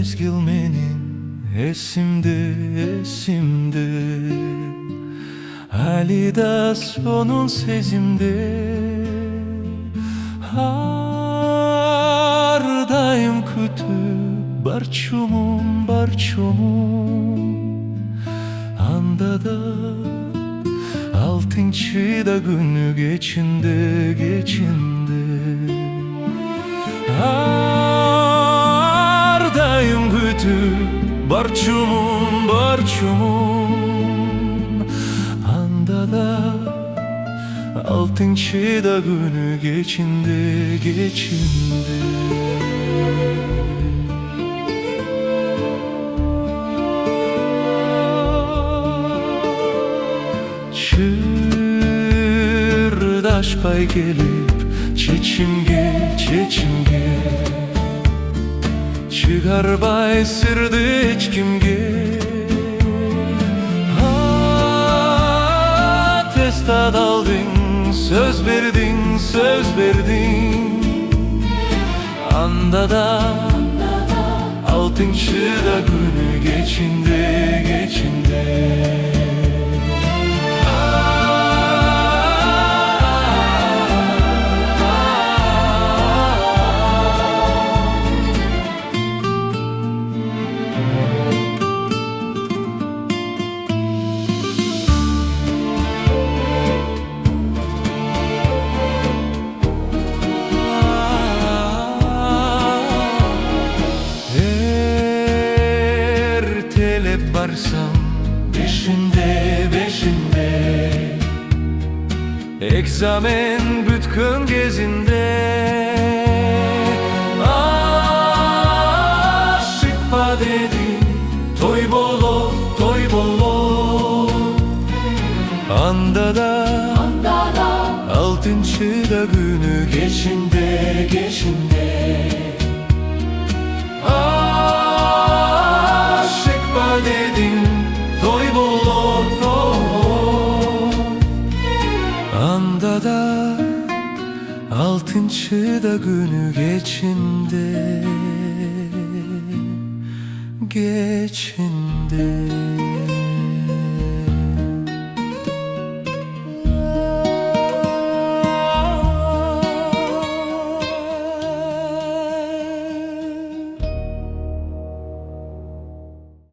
mezgil menin esimde hali da sonun sezimde. Hardayım kütüp barçomum anda da altıncı da günü geçinde. Hardayım kütüp barçomum anda da altıncı da günü geçinde. Çırdaş pay gelip çeçimge çıkar bay sırdı hiç kimge. Testa daldın, söz verdin anda da altıncı da günü geçinde. Ertelep varsam beşinde egzamen bütkün gezinde. Aşık pa dedin toy bolo anda da altıncı da günü geçinde. Aşık pa dedin toy bolo anda da altıncı da günü geçinde.